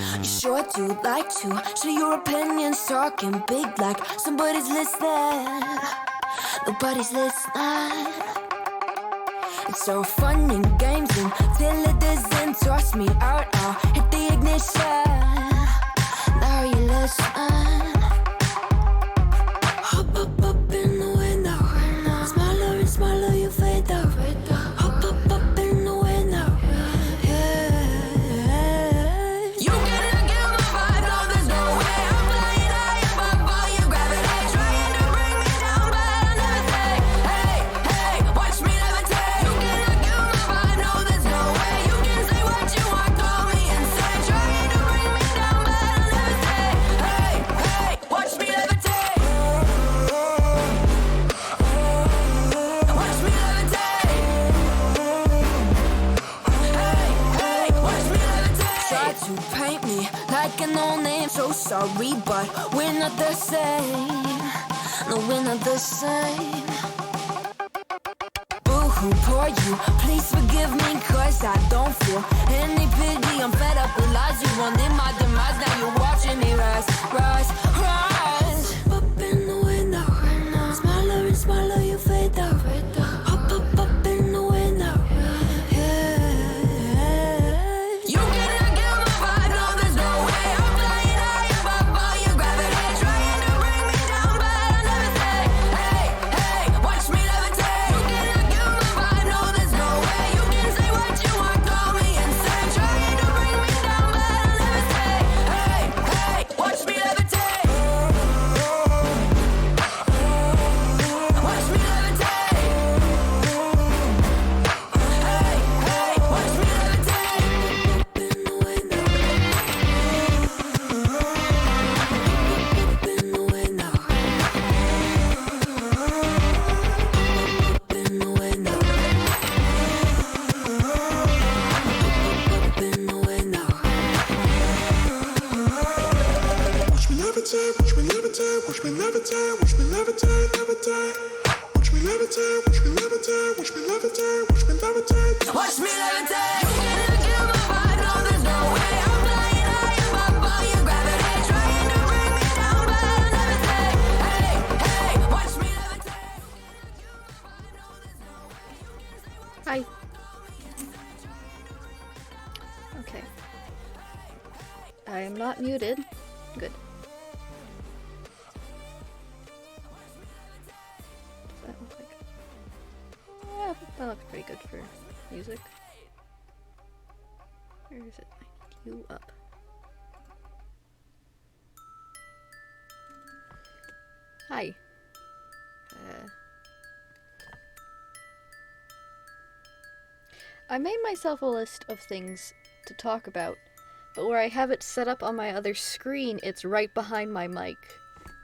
You sure do like to share your opinions, talking big like somebody's listening. Nobody's listening. It's so fun and games until it doesn't. Toss me out, I'll hit the ignition. Now you listen. Hop up in the window. Smaller and smaller you fade out. Hop up in the window. Yeah. You cannot get my vibe, no there's no way. I'm flying high above all your gravity. Trying to bring me down, but I'll never take. Hey, hey, watch me levitate. You cannot get my vibe, no there's no way. You can say what you want, call me insane. Trying to bring me down, but I'll never take. Hey, hey, watch me levitate. Watch me levitate. Hey, hey, watch me levitate. Try to paint me like a no-name, so sorry, but we're not the same. No, we're not the same. Boo-hoo, poor you, please forgive me, cause I don't feel any pity. I'm fed up with lies, you wanted my demise. Now you're watching me rise, rise, rise. Up in the window, smaller and smaller you fade out. Hop up in the window, yeah. You cannot get my vibe, no there's no way. I'm flying high above all your gravity. Trying to bring me down, but I'll never take. Hey, hey, watch me levitate. You cannot get my vibe, no there's no way. You can say what you want, call me insane. Trying to bring me down, but I'll never take. Hey, hey, watch me levitate. Watch me levitate. Hey, hey, watch me levitate. Up in the window. Up in the window. Up in the window. Up in the window. Watch me levitate, watch me levitate, watch me levitate, watch me levitate, levitate. Watch me levitate, watch me levitate, watch me levitate, watch me levitate. Watch me levitate. You cannot kill my vibe, no there's no way. I'm flying high above all your gravity. Trying to bring me down, but I'll never take. Hey, hey, watch me levitate. Hi. Okay. I am not muted. Good. Does that look like? Yeah, that looks pretty good for music. Where is it? I need you up. Hi. I made myself a list of things to talk about, but where I have it set up on my other screen, it's right behind my mic.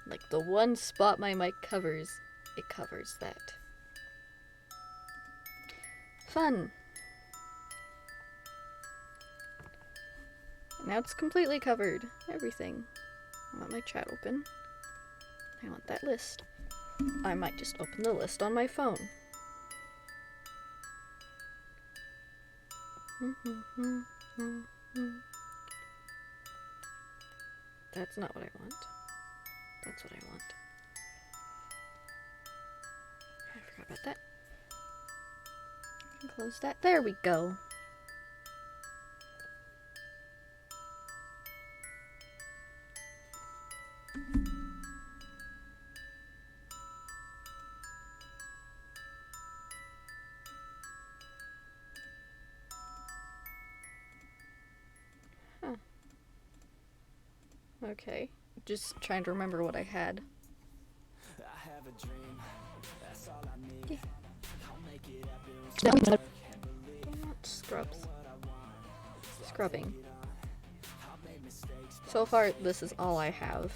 Like the one spot my mic covers, it covers that. Fun. Now it's completely covered. Everything. I want my chat open. I want that list. I might just open the list on my phone. That's not what I want. That's what I want. I forgot about that. Close that. There we go. Okay, just trying to remember what I had. Yeah. Not scrubs. Scrubbing. So far, this is all I have.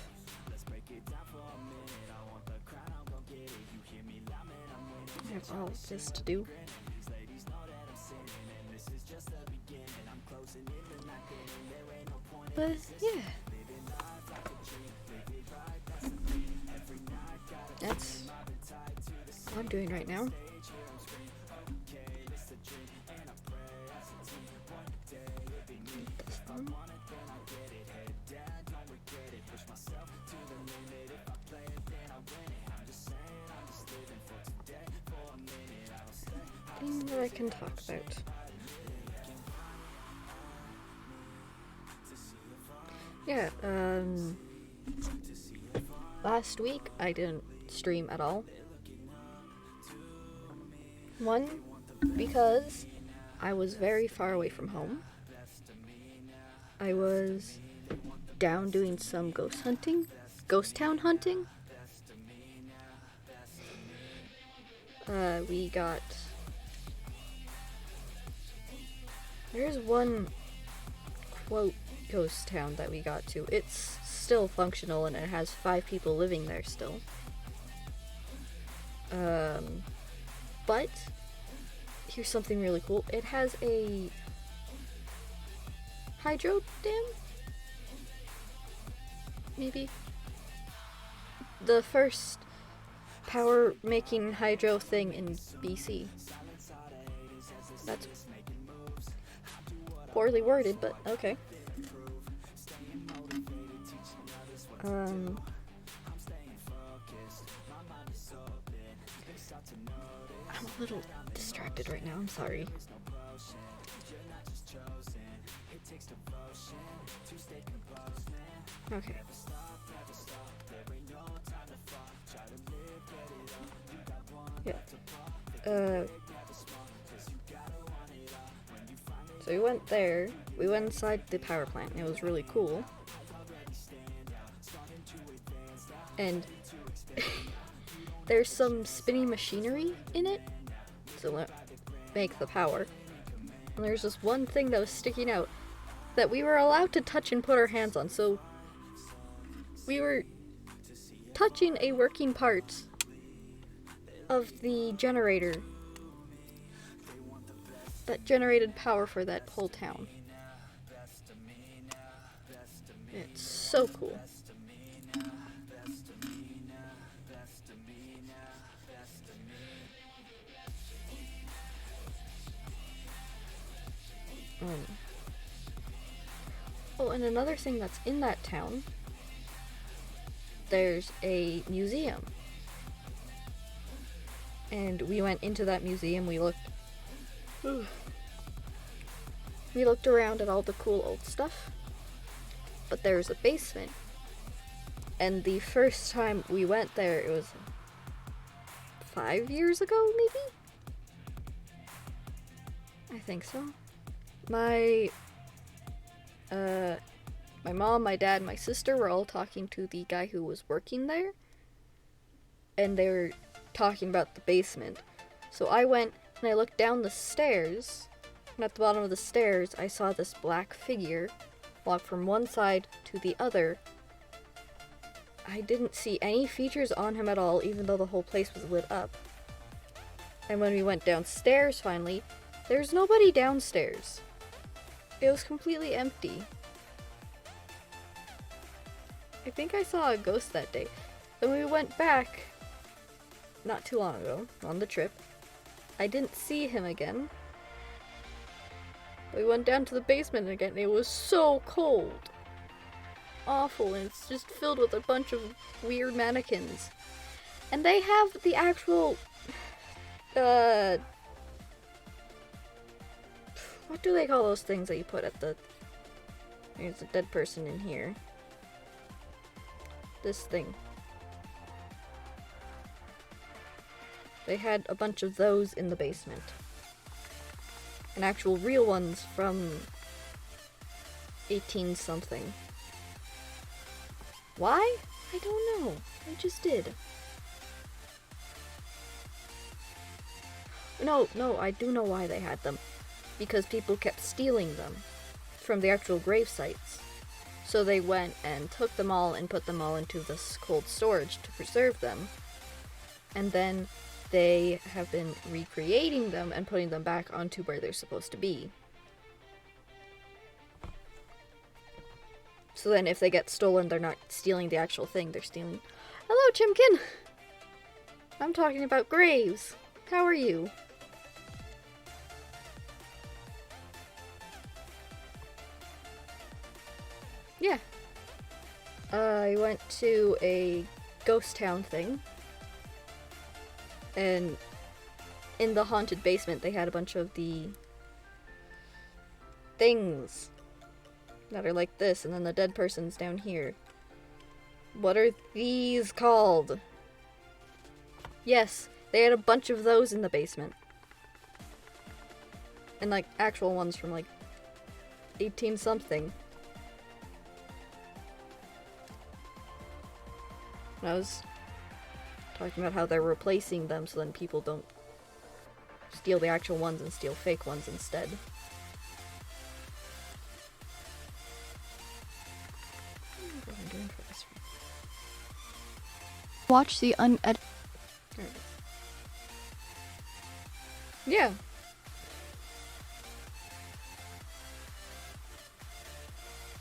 I have all this to do. But yeah, that's what I'm doing right now. This one. that I can talk about. Yeah, last week I didn't stream at all. One, because I was very far away from home. I was down doing some ghost town hunting. We got... There's one, quote, ghost town that we got to. It's still functional and it has 5 people living there still. But here's something really cool. It has a hydro dam? Maybe? The first power making hydro thing in BC. That's poorly worded, but okay. I'm a little distracted right now, I'm sorry. Okay. Yeah. So we went there. We went inside the power plant. It was really cool. And there's some spinning machinery in it to make the power. And there's this one thing that was sticking out that we were allowed to touch and put our hands on. So we were touching a working part of the generator that generated power for that whole town. It's so cool. Oh, and another thing that's in that town, there's a museum. And we went into that museum, we looked around at all the cool old stuff. But there's a basement. And the first time we went there, it was 5 years ago, maybe? I think so. My mom, my dad, and my sister were all talking to the guy who was working there. And they were talking about the basement. So I went and I looked down the stairs. And at the bottom of the stairs, I saw this black figure walk from one side to the other. I didn't see any features on him at all, even though the whole place was lit up. And when we went downstairs finally, there's nobody downstairs. It was completely empty. I think I saw a ghost that day. When we went back, not too long ago, on the trip, I didn't see him again. We went down to the basement again, and it was so cold. Awful, and it's just filled with a bunch of weird mannequins. And they have the actual, what do they call those things that you put at the... There's a dead person in here. This thing. They had a bunch of those in the basement. And actual real ones from 18-something. Why? I don't know. I just did. No, I do know why they had them. Because people kept stealing them from the actual grave sites. So they went and took them all and put them all into this cold storage to preserve them. And then they have been recreating them and putting them back onto where they're supposed to be. So then if they get stolen, they're not stealing the actual thing, they're stealing... Hello, Chimkin! I'm talking about graves. How are you? Yeah. I went to a ghost town thing. And in the haunted basement, they had a bunch of the things that are like this, and then the dead person's down here. What are these called? Yes, they had a bunch of those in the basement. And like actual ones from like 18 something. And I was talking about how they're replacing them so then people don't steal the actual ones and steal fake ones instead. What am I doing for this? Watch the unedited. There it is. Yeah.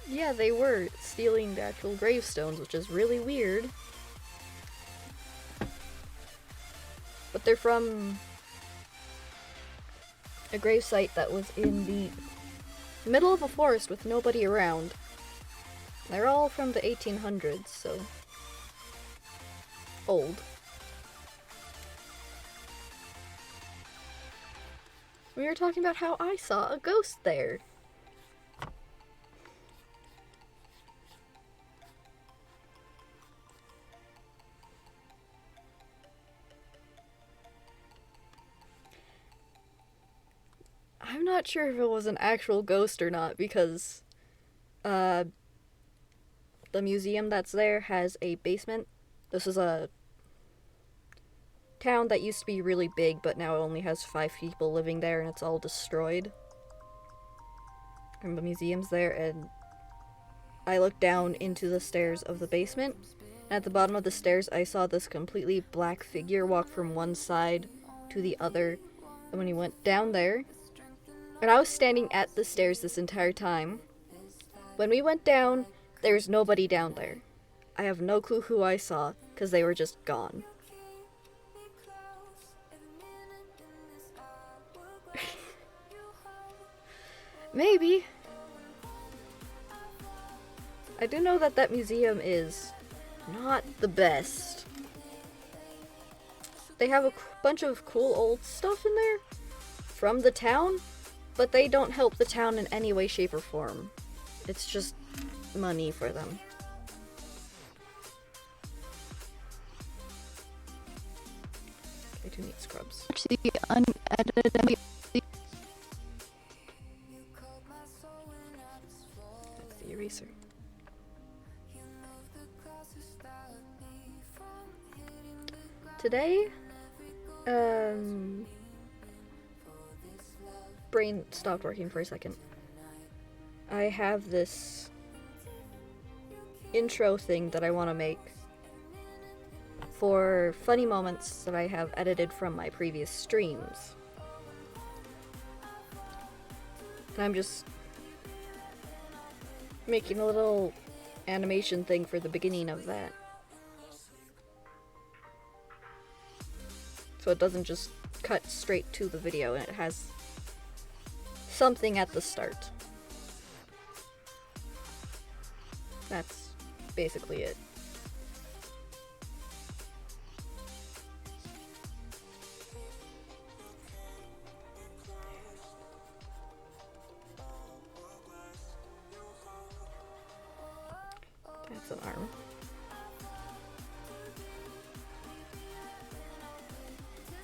Yeah, they were stealing the actual gravestones, which is really weird. But they're from a gravesite that was in the middle of a forest with nobody around. They're all from the 1800s, so old. We were talking about how I saw a ghost there. I'm not sure if it was an actual ghost or not, because the museum that's there has a basement. This is a town that used to be really big, but now it only has 5 people living there, and it's all destroyed. And the museum's there, and I looked down into the stairs of the basement, and at the bottom of the stairs I saw this completely black figure walk from one side to the other. And when he went down there, and I was standing at the stairs this entire time. When we went down, there's nobody down there. I have no clue who I saw, because they were just gone. Maybe. I do know that that museum is not the best. They have a bunch of cool old stuff in there from the town, but they don't help the town in any way, shape, or form. It's just money for them. I do need scrubs. Watch the unedited. That's the eraser. Today, brain stopped working for a second. I have this intro thing that I want to make for funny moments that I have edited from my previous streams. And I'm just making a little animation thing for the beginning of that. So it doesn't just cut straight to the video, and it has something at the start. That's basically it. That's an arm.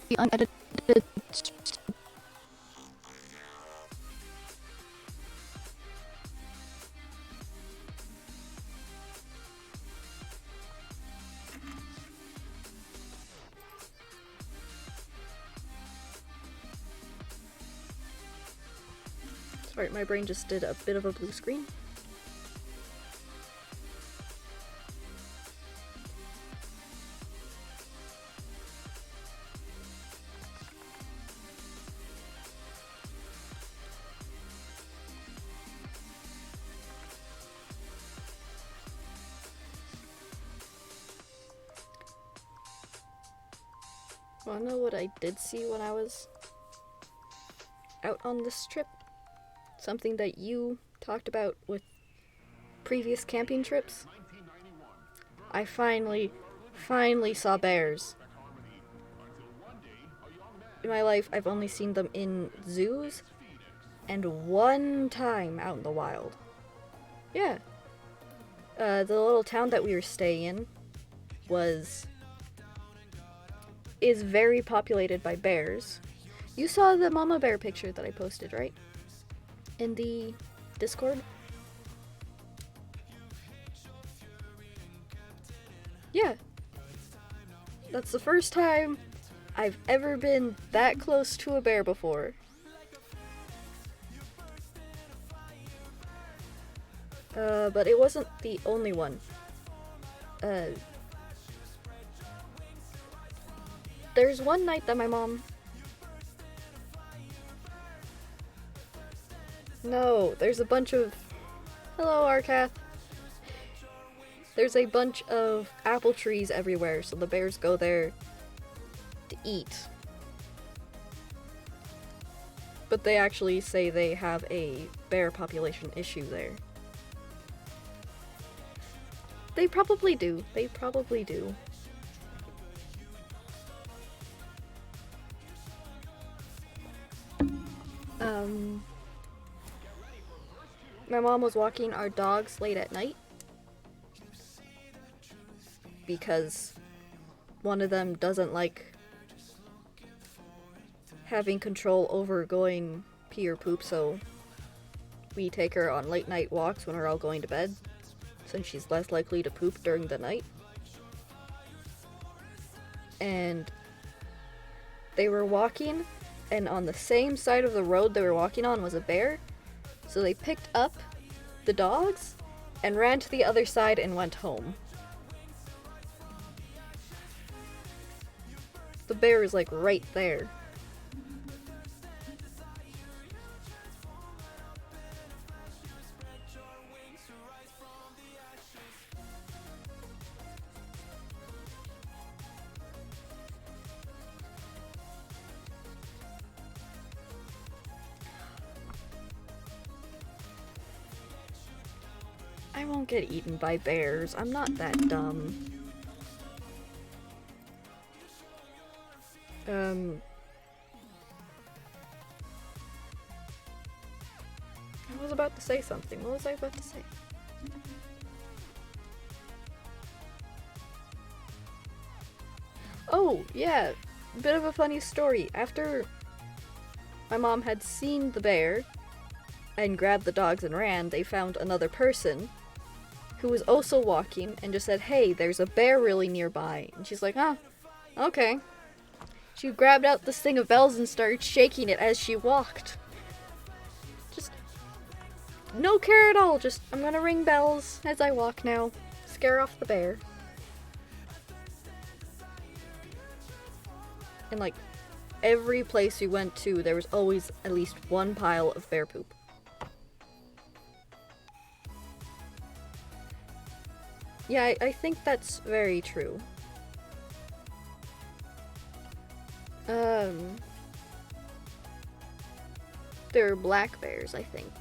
The unedited. Sorry, my brain just did a bit of a blue screen. Wanna know what I did see when I was out on this trip? Something that you talked about with previous camping trips? I finally saw bears. in my life, I've only seen them in zoos and one time out in the wild. Yeah. The little town that we were staying in is very populated by bears. You saw the mama bear picture that I posted, right? In the Discord? Yeah. That's the first time I've ever been that close to a bear before. But it wasn't the only one. There's one night that my mom... No, there's a bunch of... Hello, Arcath. There's a bunch of apple trees everywhere, so the bears go there to eat. But they actually say they have a bear population issue there. They probably do. They probably do. My mom was walking our dogs late at night because one of them doesn't like having control over going pee or poop, so we take her on late night walks when we're all going to bed, since she's less likely to poop during the night. And they were walking, and on the same side of the road they were walking on was a bear, so they picked up the dogs and ran to the other side and went home. The bear is like right there. I won't get eaten by bears. I'm not that dumb. I was about to say something. What was I about to say? Oh, yeah. Bit of a funny story. After my mom had seen the bear and grabbed the dogs and ran, they found another person who was also walking and just said, "Hey, there's a bear really nearby." And she's like, "Ah, okay." She grabbed out this thing of bells and started shaking it as she walked. Just no care at all. Just, I'm gonna ring bells as I walk now. Scare off the bear. And like, every place we went to, there was always at least one pile of bear poop. Yeah, I think that's very true. They're black bears, I think.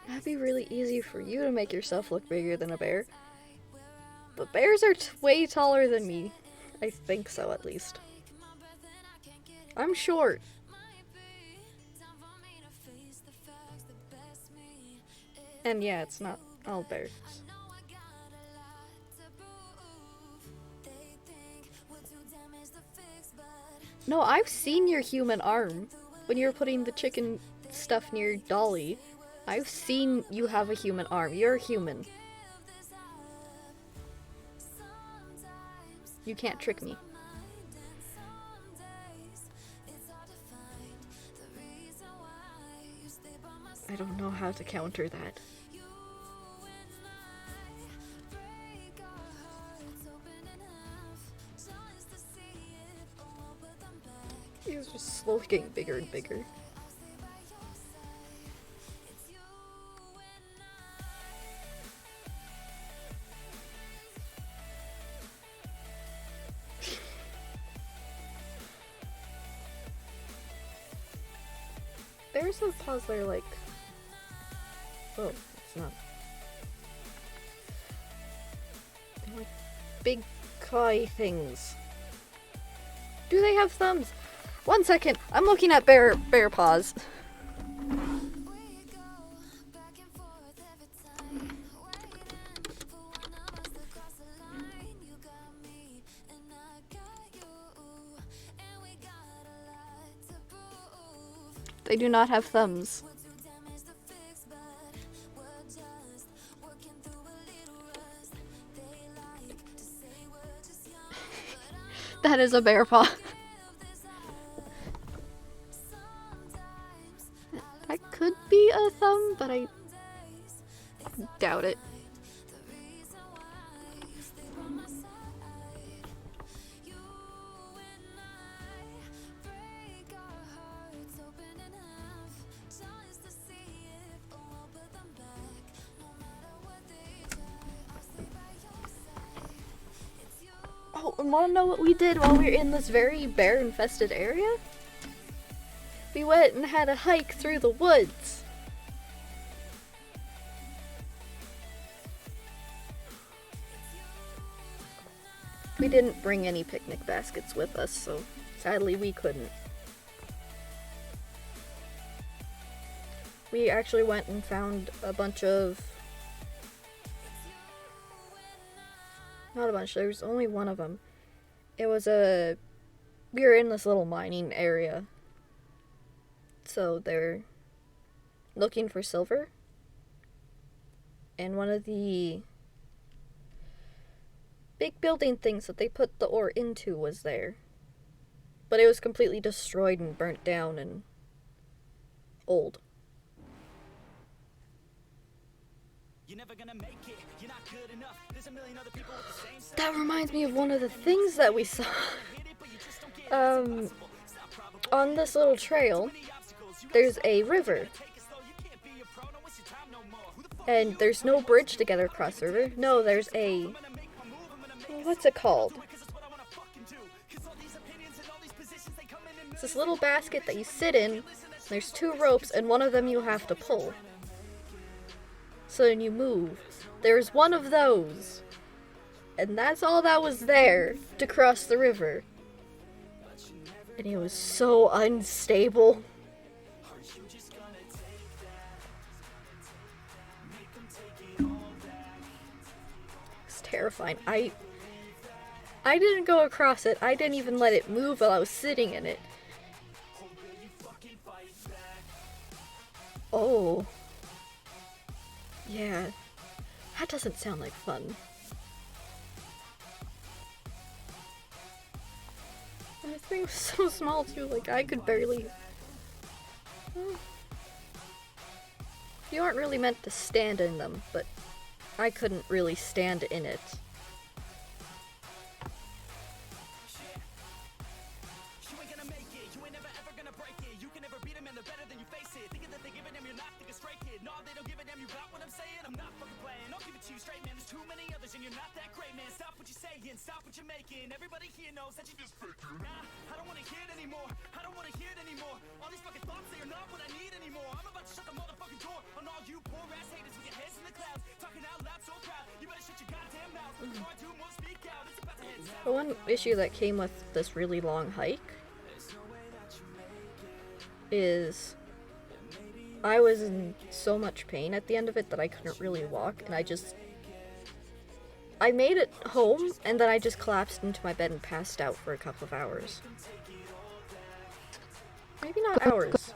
That'd be really easy for you to make yourself look bigger than a bear. But bears are way taller than me. I think so, at least. I'm short. And yeah, it's not all bears. No, I've seen your human arm. When you were putting the chicken stuff near Dolly, I've seen you have a human arm. You're human. You can't trick me. I don't know how to counter that. slowly getting bigger and bigger. There's a pause there, like... Oh, it's not. They're like big clawy things. Do they have thumbs? 1 second, I'm looking at bear paws. They do not have thumbs. That is a bear paw. That could be a thumb, but I doubt it. Oh, and wanna know what we did while we were in this very bear-infested area? We went and had a hike through the woods. We didn't bring any picnic baskets with us, so sadly we couldn't. We actually went and found a bunch of... Not a bunch, there's only one of them. It was a... We were in this little mining area. So they're looking for silver. And one of the big building things that they put the ore into was there. But it was completely destroyed and burnt down and old. You're never gonna make it. You're not good enough. There's a million other people with the same. That reminds me of one of the things that we saw. On this little trail, there's a river. And there's no bridge to get across the river. No, there's a... What's it called? It's this little basket that you sit in. There's 2 ropes, and one of them you have to pull. So then you move. There's one of those. And that's all that was there to cross the river. And it was so unstable. It's terrifying. I didn't go across it. I didn't even let it move while I was sitting in it. Oh. Yeah. That doesn't sound like fun. And this thing was so small too, like I could barely... You aren't really meant to stand in them, but I couldn't really stand in it. Stop what you're making. Everybody here knows that you just fake it. Nah, I don't wanna hear it anymore. I don't wanna hear it anymore. All these fucking thoughts, they are not what I need anymore. I'm about to shut the motherfucking door on all you poor ass haters with your heads in the clouds, talking out loud so proud. You better shut your goddamn mouth. Before I do more, speak out. It's about to hit south. The one issue that came with this really long hike is I was in so much pain at the end of it that I couldn't really walk, and I made it home, and then I just collapsed into my bed and passed out for a couple of hours. Maybe not hours.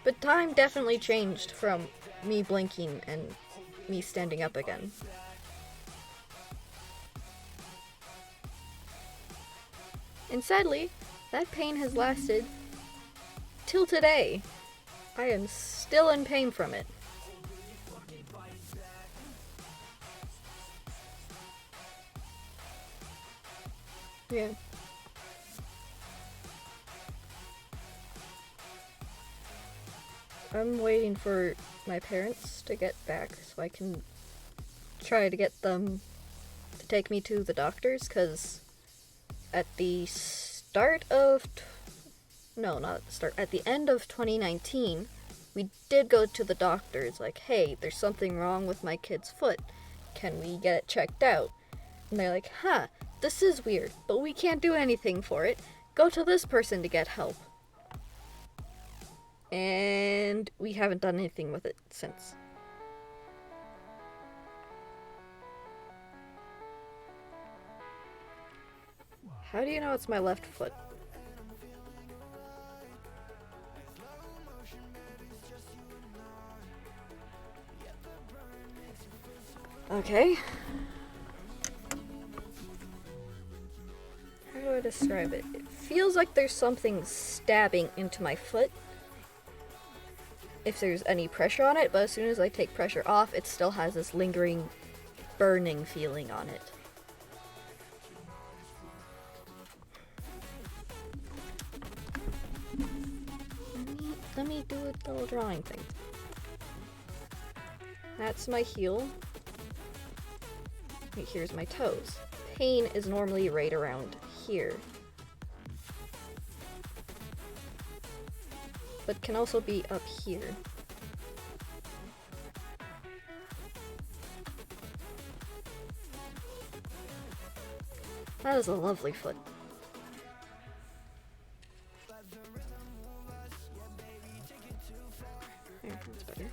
But time definitely changed from me blinking and me standing up again. And sadly, that pain has lasted till today. I am still in pain from it. Yeah. I'm waiting for my parents to get back so I can try to get them to take me to the doctors, because at the start of... no, not at the start. At the end of 2019, we did go to the doctors, like, hey, there's something wrong with my kid's foot. Can we get it checked out? And they're like, this is weird, but we can't do anything for it. Go to this person to get help. And we haven't done anything with it since. How do you know it's my left foot? Okay. How do I describe it? It feels like there's something stabbing into my foot, if there's any pressure on it, but as soon as I take pressure off, it still has this lingering burning feeling on it. Let me do a little drawing thing. That's my heel. Right, here's my toes. Pain is normally right around here, but can also be up here. That is a lovely foot. There, that's better.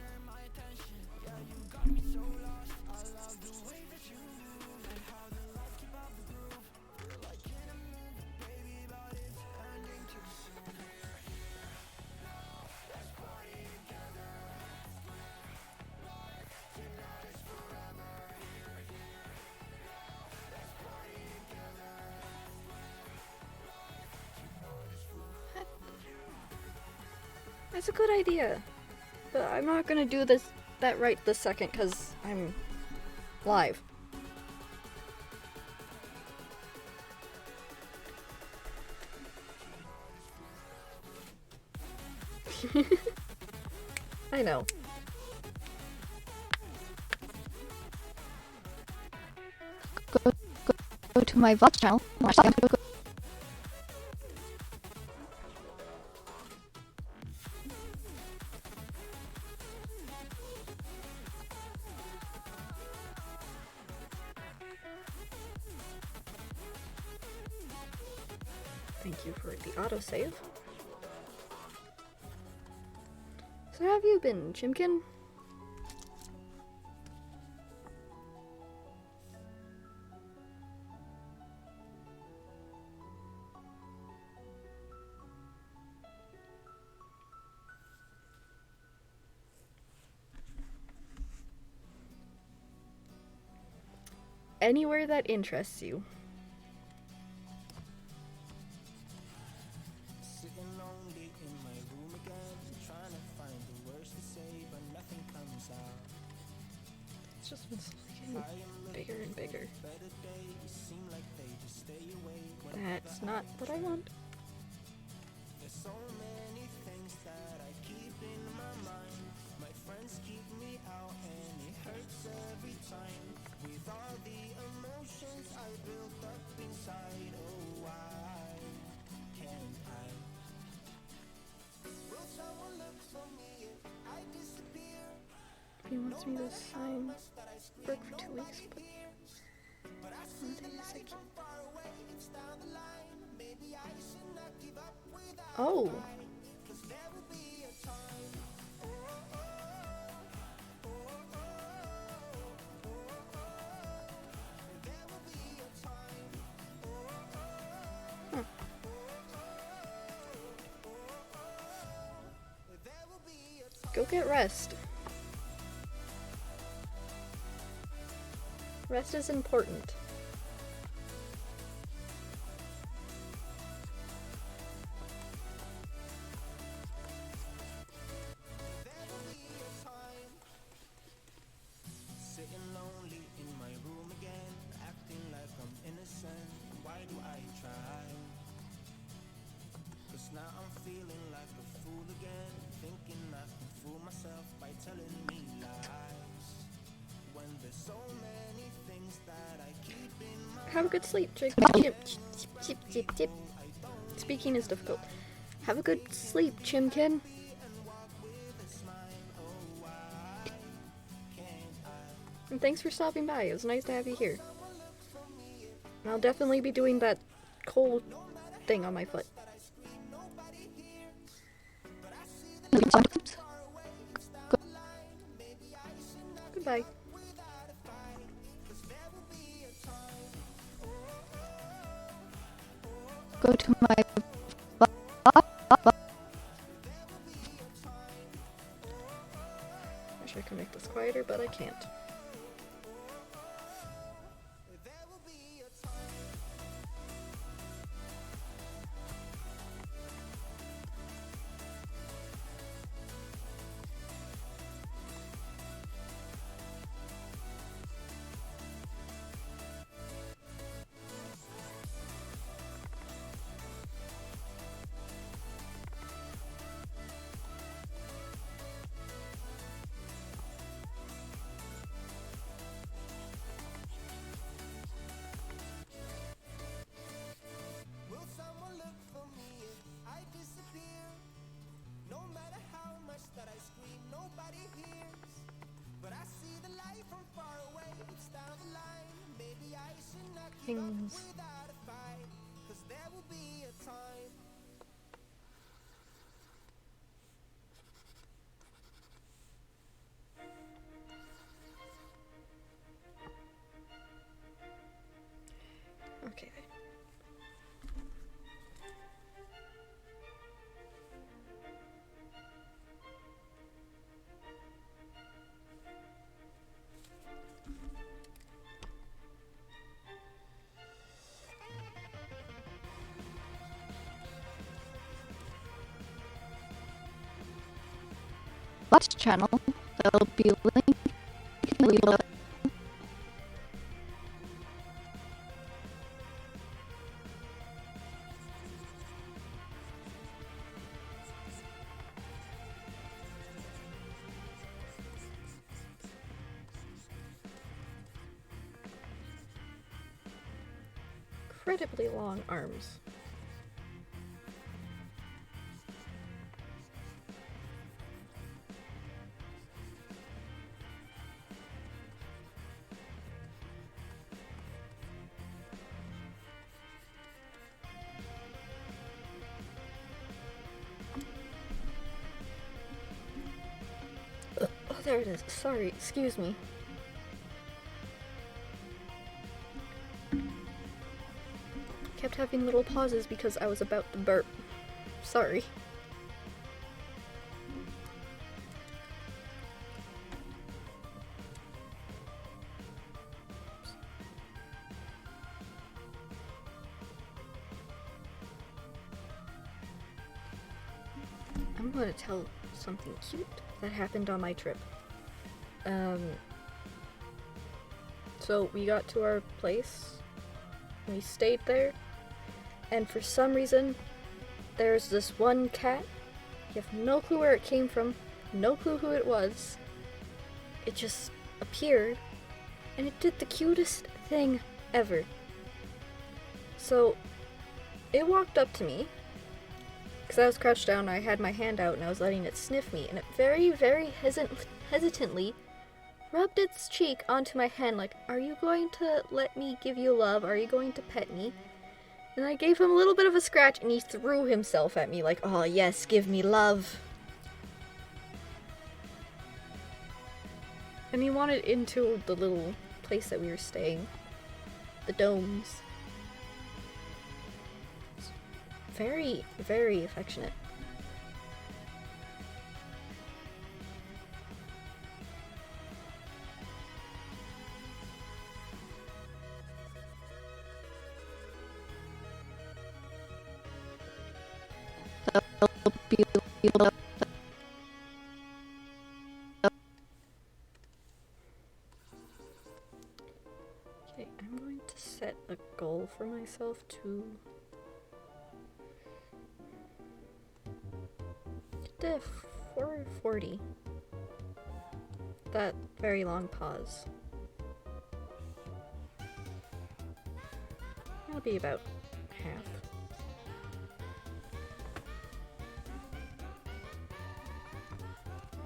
That's a good idea, but I'm not gonna do that right this second because I'm live. I know. Go to my VOD channel. Thank you for the autosave. So how have you been, Chimkin? Anywhere that interests you. Sitting lonely in my room again, trying to find the words to say, but nothing comes out. It's just been slowly getting bigger and bigger. Better days seem like they just stay away. That's not what I want. There's so many things that I keep in my mind. My friends keep me out and it hurts every time. With all the emotions I built up inside, oh why can't I? Will someone look for me if I disappear? He wants me to sign work for 2 weeks, but oh. Go get rest. Rest is important. Sitting lonely in my room again, acting like I'm innocent. Why do I try? 'Cause now I'm feeling like a fool again, thinking I can fool have a good sleep. Speaking is difficult. Have a good sleep, Chimkin. And thanks for stopping by. It was nice to have you here. And I'll definitely be doing that cold thing on my foot. Goodbye. Go to my Wish I could make this quieter, but I can't. Will someone look for me if I disappear? No matter how much that I scream, nobody hears. But I see the light from far away. It's down the line. Maybe I should not give up Things. without a fight. 'Cause there will be a time. Okay. watch channel. There'll be a link below. Incredibly long arms. Oh, there it is. Sorry, excuse me. Kept having little pauses because I was about to burp. Sorry. I'm going to tell something cute that happened on my trip. So we got to our place, we stayed there, and for some reason, there's this one cat. You have no clue where it came from, no clue who it was. It just appeared, and it did the cutest thing ever. So, it walked up to me, because I was crouched down, I had my hand out, and I was letting it sniff me, and it very, very hesitantly rubbed its cheek onto my hand like, are you going to let me give you love? Are you going to pet me? And I gave him a little bit of a scratch, and he threw himself at me like, oh yes, give me love. And he wanted into the little place that we were staying. The domes. Very, very affectionate. There'll be below. Okay, I'm going to set a goal for myself to get to 440. That very long pause. be about half.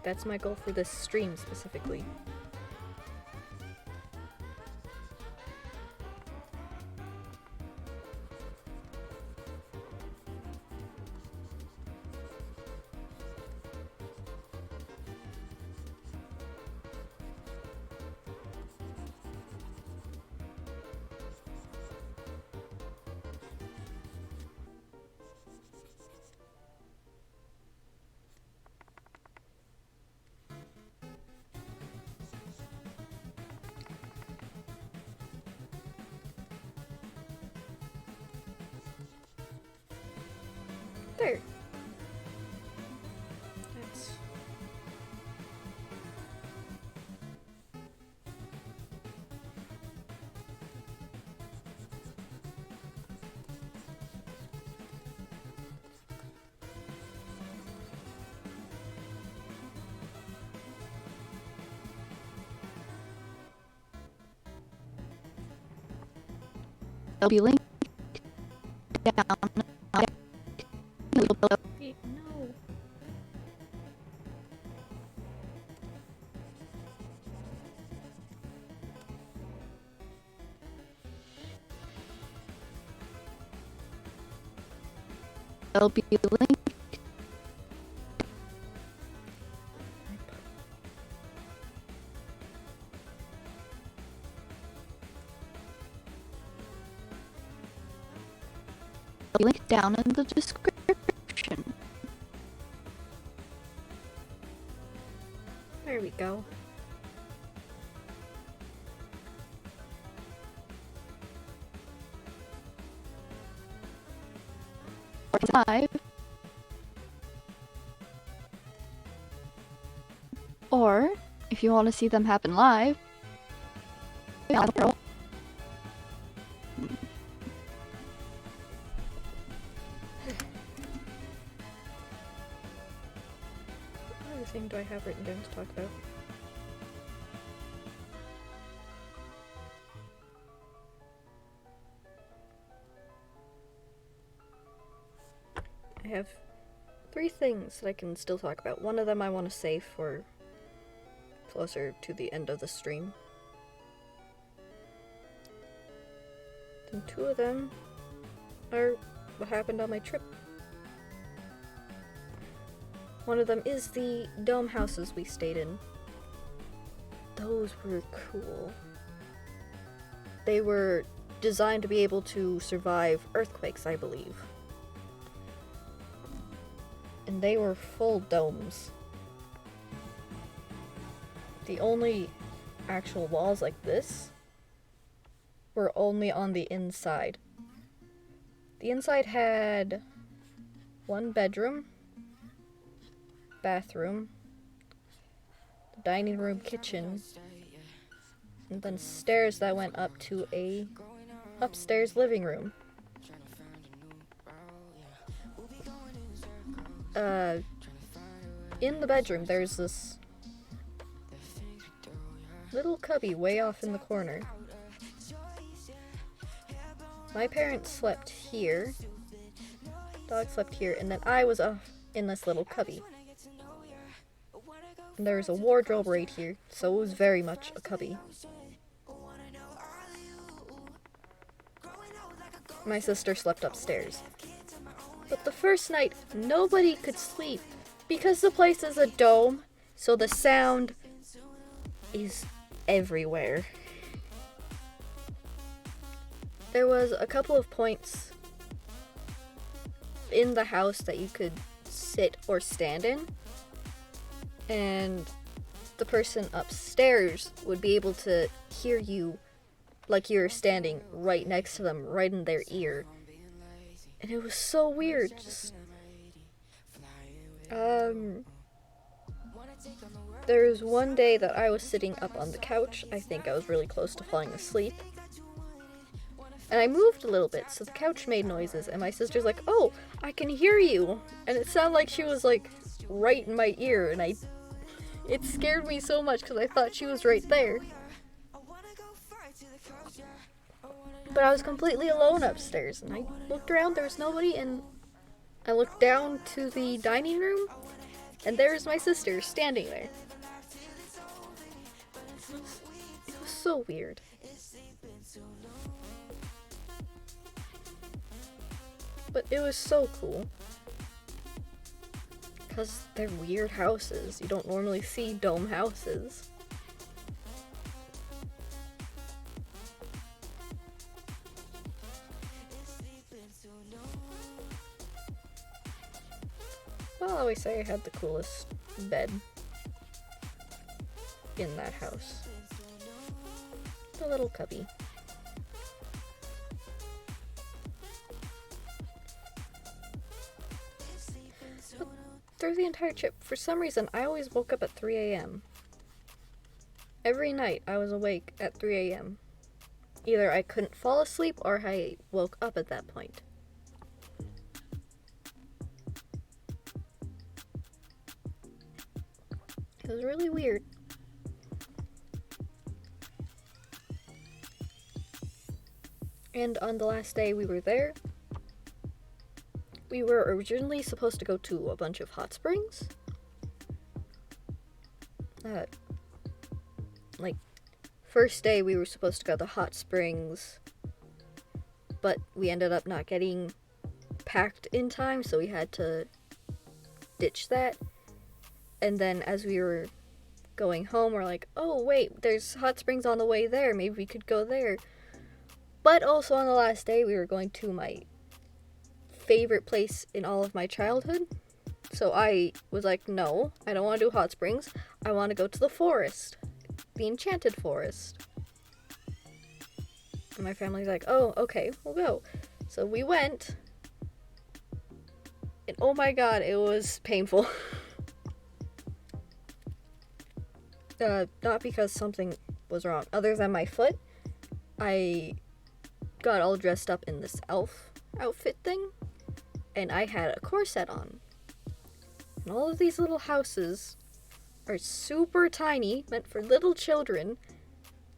That's my goal for this stream specifically. There. That's... There'll be linked down. Wait, no. There'll be linked. Link down in the description. There we go. Live. Or, if you want to see them happen live, What other thing do I have written down to talk about? I have 3 things that I can still talk about. One of them I want to save for closer to the end of the stream. And 2 of them are what happened on my trip. One of them is the dome houses we stayed in. Those were cool. They were designed to be able to survive earthquakes, I believe. And they were full domes. The only actual walls like this were only on the inside. The inside had 1 bedroom, bathroom, dining room, kitchen, and then stairs that went up to a upstairs living room. In the bedroom, there's this little cubby way off in the corner. My parents slept here, dog slept here, and then I was off in this little cubby. And there's a wardrobe right here, so it was very much a cubby. My sister slept upstairs. But the first night, nobody could sleep because the place is a dome, so the sound is everywhere. There was a couple of points in the house that you could sit or stand in, and the person upstairs would be able to hear you like you're standing right next to them, right in their ear. And it was so weird. Just there was one day that I was sitting up on the couch. I think I was really close to falling asleep. And I moved a little bit, so the couch made noises, and my sister's like, "Oh, I can hear you." And it sounded like she was like right in my ear, and it scared me so much because I thought she was right there. But I was completely alone upstairs, and I looked around, there was nobody, and I looked down to the dining room, and there's my sister standing there. It was so weird. But it was so cool. Because they're weird houses. You don't normally see dome houses. Well, I always say I had the coolest bed in that house. The little cubby. But through the entire trip, for some reason, I always woke up at 3 a.m. Every night, I was awake at 3 a.m. Either I couldn't fall asleep or I woke up at that point. It was really weird. And on the last day we were there, we were originally supposed to go to a bunch of hot springs. First day we were supposed to go to hot springs, but we ended up not getting packed in time, so we had to ditch that. And then as we were going home, we're like, oh wait, there's hot springs on the way there, maybe we could go there. But also on the last day, we were going to my favorite place in all of my childhood. So I was like, no, I don't want to do hot springs. I want to go to the forest. The enchanted forest. And my family's like, oh, okay, we'll go. So we went. And oh my god, it was painful. Not because something was wrong. Other than my foot, I got all dressed up in this elf outfit thing. And I had a corset on. And all of these little houses are super tiny, meant for little children.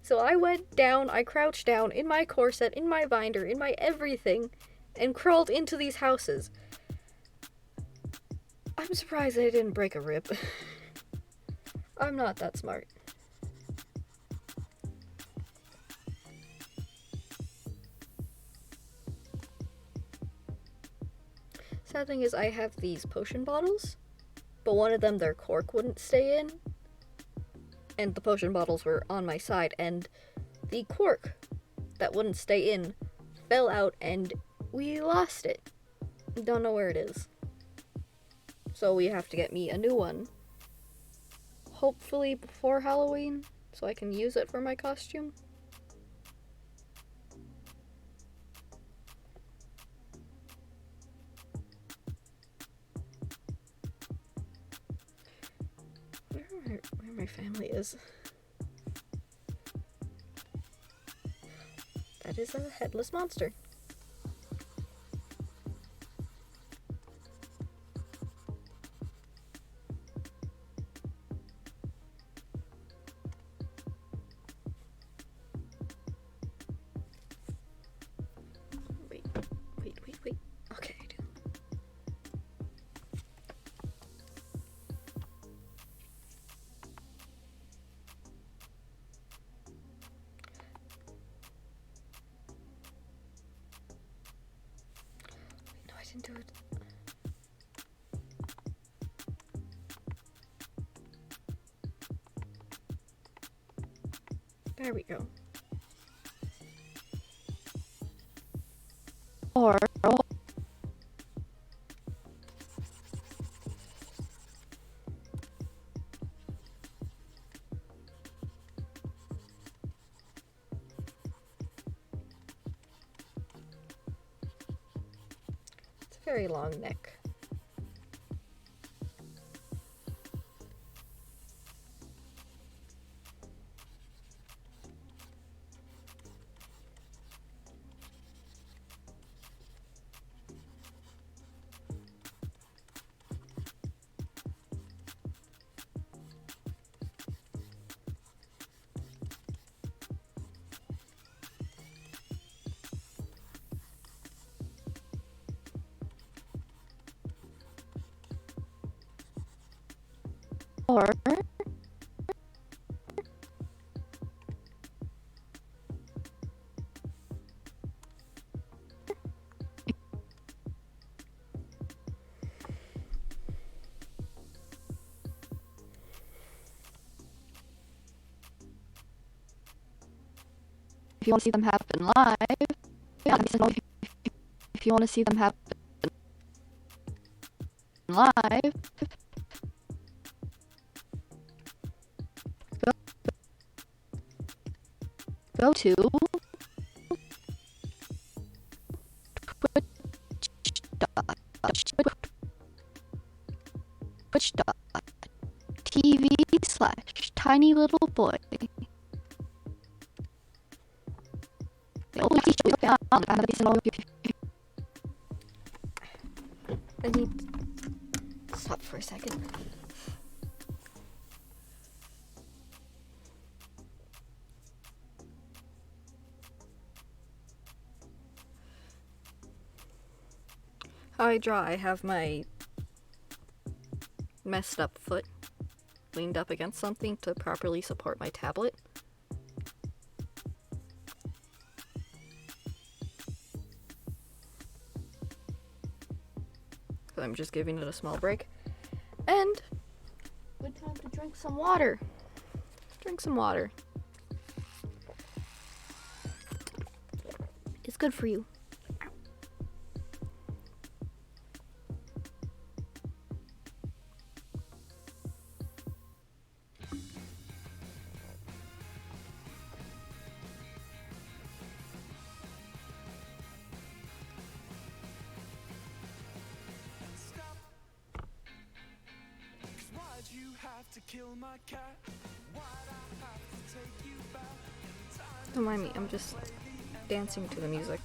So I went down, I crouched down in my corset, in my binder, in my everything, and crawled into these houses. I'm surprised I didn't break a rib. I'm not that smart. Sad thing is I have these potion bottles, but one of them, their cork wouldn't stay in, and the potion bottles were on my side, and the cork that wouldn't stay in fell out, and we lost it. Don't know where it is. So we have to get me a new one. Hopefully before Halloween, so I can use it for my costume. Where my family is. That is a headless monster. Wait. Okay, I do. No, I didn't do it. There we go. Or It's a very long neck. Or if you want to see them happen live, if you want to see them happen live, go to twitch.tv/tinylittleboy. I need to stop for a second. How I draw, I have my messed up foot leaned up against something to properly support my tablet. So I'm just giving it a small break. And good time to drink some water. Drink some water. It's good for you. Why'd you have to kill my cat? Why'd I have to take you back? Don't mind me, I'm just dancing to the music.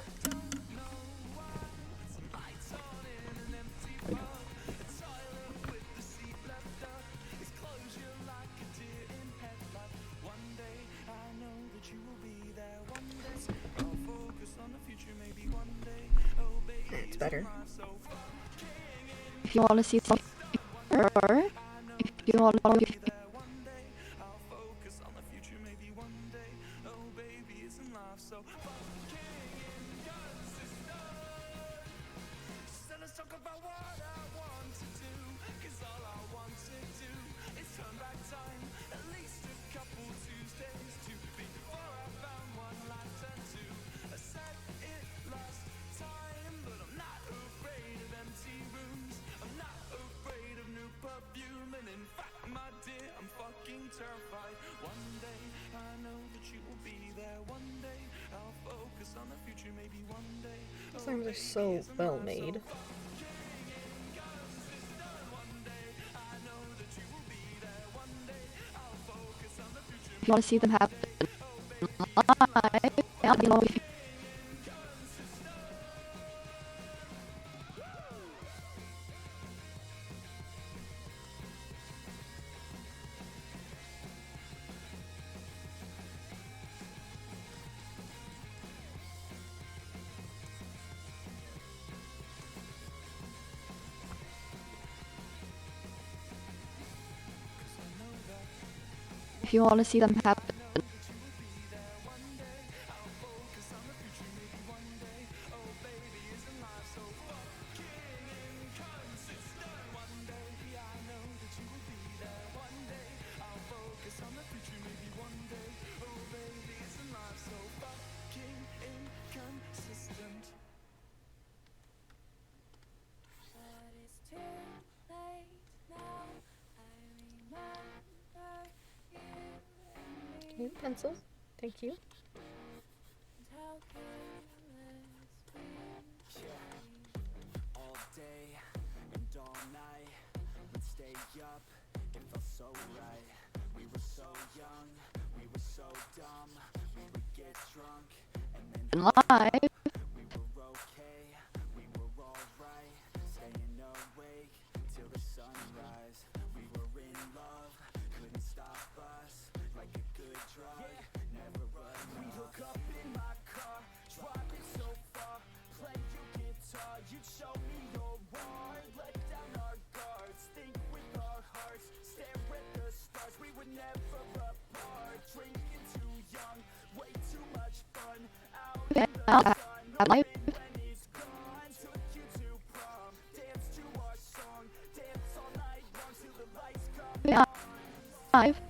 It's better. If you want to see something, or if you want to These songs are so well made. if you want to see them happen live, if you want to see them happen New pencils. Thank you. All day and all night, we'd stay up, it felt so right. We were so young, we were so dumb, we would get drunk and then live, we were okay, we were alright, staying awake till the sunrise. We were in love, couldn't stop us, like a good drug, never run. We'd hook up in my car, drive it so far, play your guitar, you'd show me your art, let down our guards, think with our hearts, stare at the Live. Live.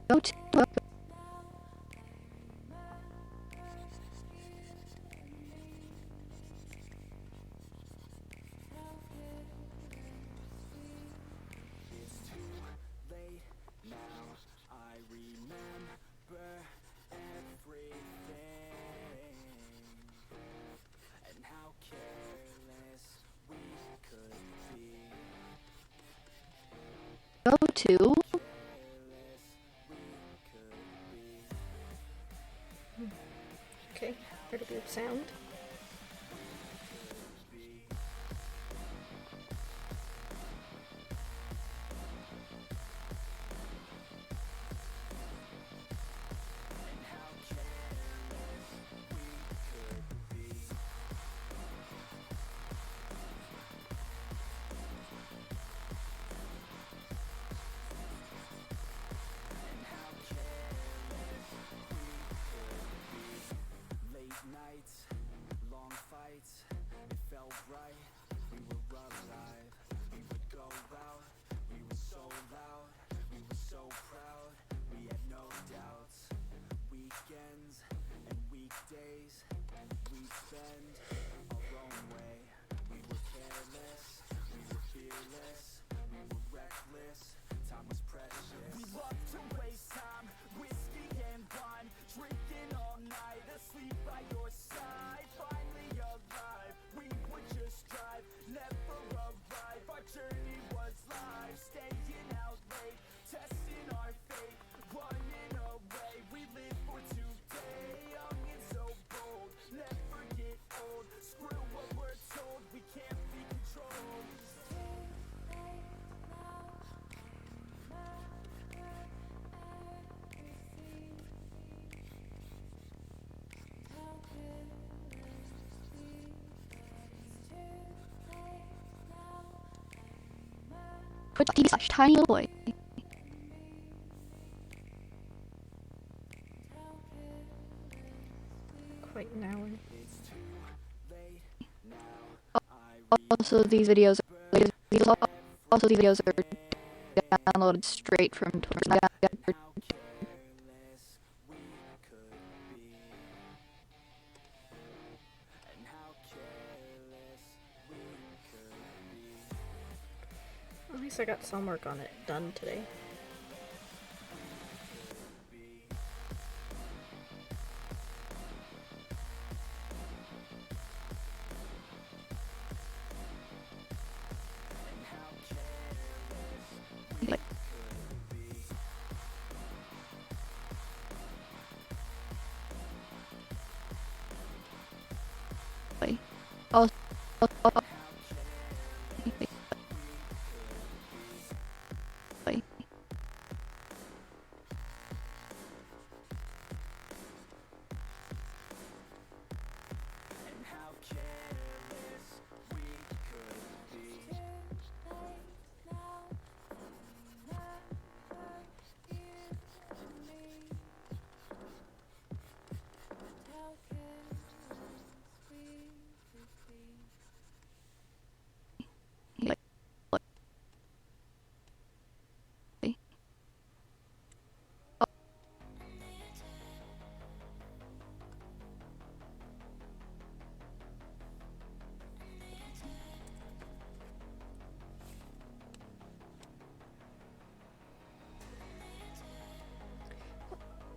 Go to I remember everything and how careless we could be. go to Careless we could be. Okay, pretty good sound. Late nights, long fights, it felt right, we were alive. We would go out, we were so loud, we were so proud, we had no doubts. Weekends and weekdays, we'd spend our own way. We were careless, we were fearless, we were reckless, time was precious. We loved to waste time, whiskey and wine, drinking all night, asleep by your side. Finally alive, we would just drive, never arrive. Our journey was live, staying out late, testing our fate, running away. We live for today, young and so bold, never get old. Screw what we're told, we can't be controlled. twitch.tv/tiny little boy. Quite an hour. Also, these videos are downloaded straight from Twitter. At least I got some work on it done today. Also,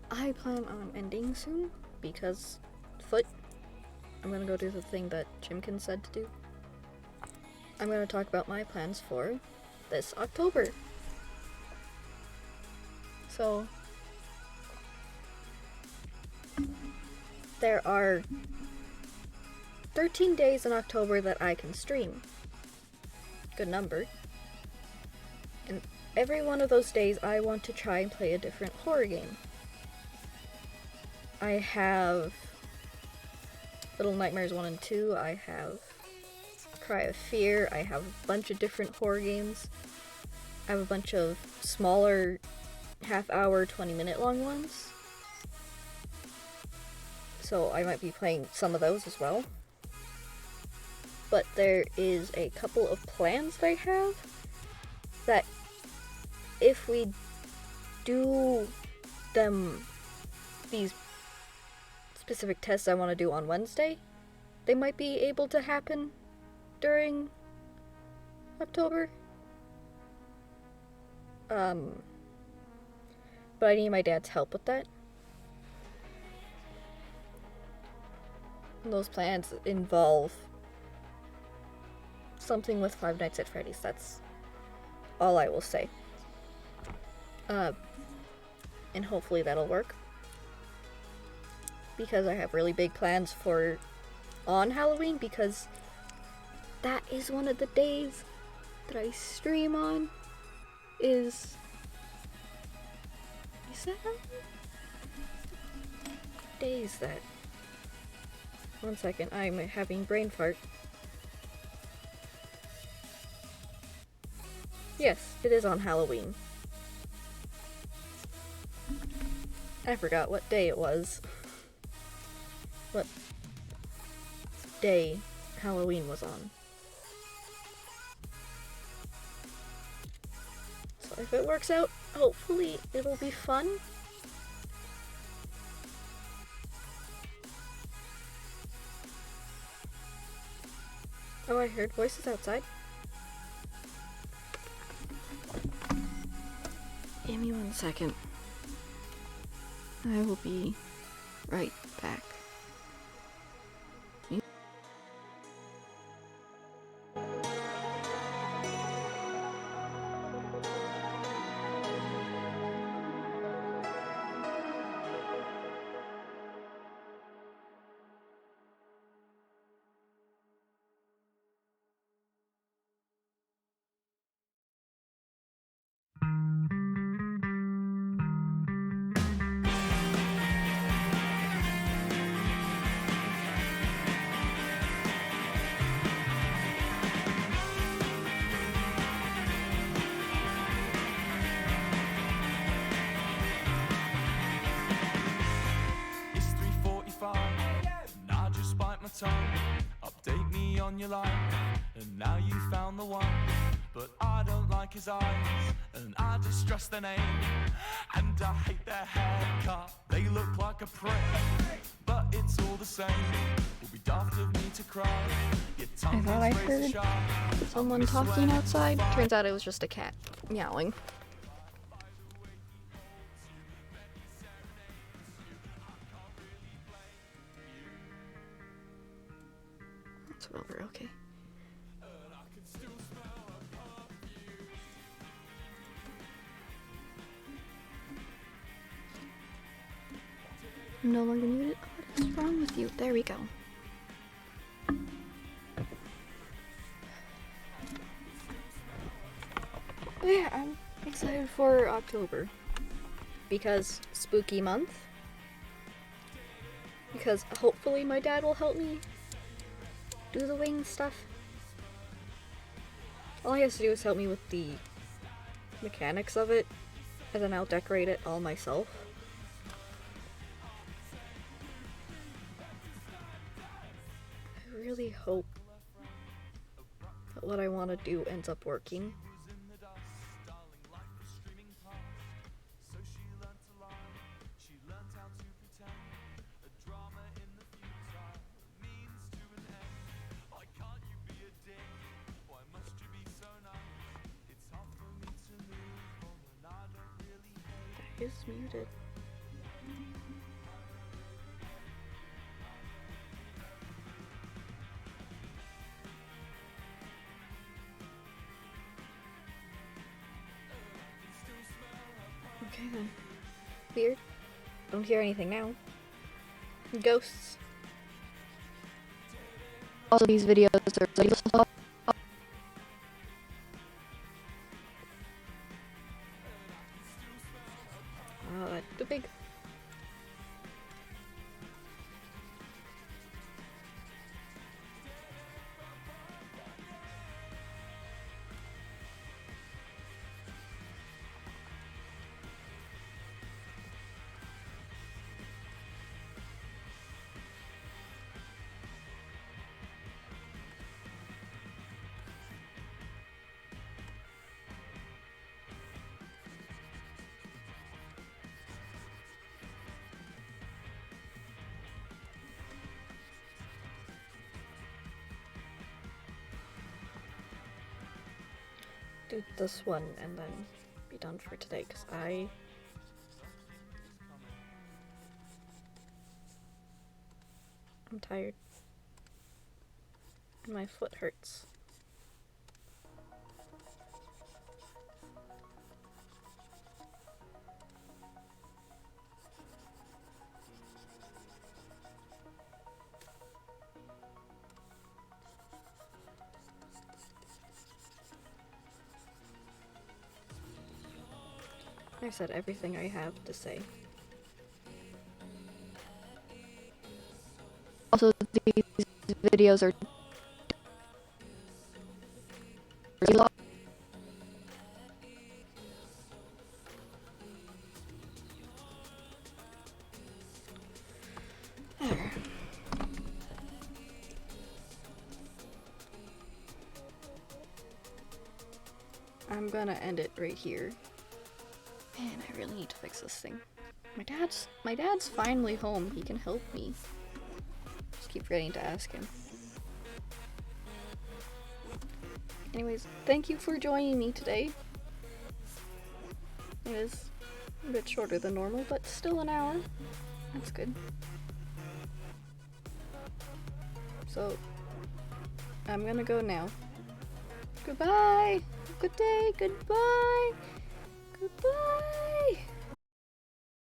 I plan on ending soon because foot. I'm gonna go do the thing that Jimkin said to do. I'm gonna talk about my plans for this October. So there are 13 days in October that I can stream. Good number. And every one of those days I want to try and play a different horror game. I have Little Nightmares 1 and 2, I have Cry of Fear. I have a bunch of different horror games. I have a bunch of smaller half-hour, 20-minute long ones. So I might be playing some of those as well. But there is a couple of plans that I have that if we do these specific tests I want to do on Wednesday, they might be able to happen during October. But I need my dad's help with that. And those plans involve something with Five Nights at Freddy's. That's all I will say. And hopefully that'll work. Because I have really big plans for on Halloween, because that is one of the days that I stream on. Is that Halloween? What day is that? 1 second, I'm having brain fart. Yes, it is on Halloween. I forgot what day it was. What day Halloween was on. So if it works out, hopefully it'll be fun. Oh, I heard voices outside. Give me 1 second. I will be right back. It's 3:45, and I just bite my tongue. Update me on your life, and now you found the one. But I don't like his eyes, and I distrust their name. And I hate their haircut, they look like a prick. But it's all the same, it'll be daft of me to cry. Your tongue thought I is razor heard sharp. someone talking outside. Turns out it was just a cat meowing. That's over, okay. I'm no longer muted. What is wrong with you? There we go. But yeah, I'm excited for October. Because spooky month. Because hopefully my dad will help me do the wing stuff. All he has to do is help me with the mechanics of it, and then I'll decorate it all myself. I really hope that what I want to do ends up working. Is muted. Okay then. Weird. Don't hear anything now. Ghosts. Also, these videos are The big. do this one and then be done for today, because I'm tired. And my foot hurts. I said everything I have to say. Also, these videos are I'm gonna end it right here. Man, I really need to fix this thing. My dad's finally home. He can help me. Just keep forgetting to ask him. Anyways, thank you for joining me today. It is a bit shorter than normal, but still an hour. That's good. So, I'm gonna go now. Goodbye! Good day! Goodbye! Goodbye!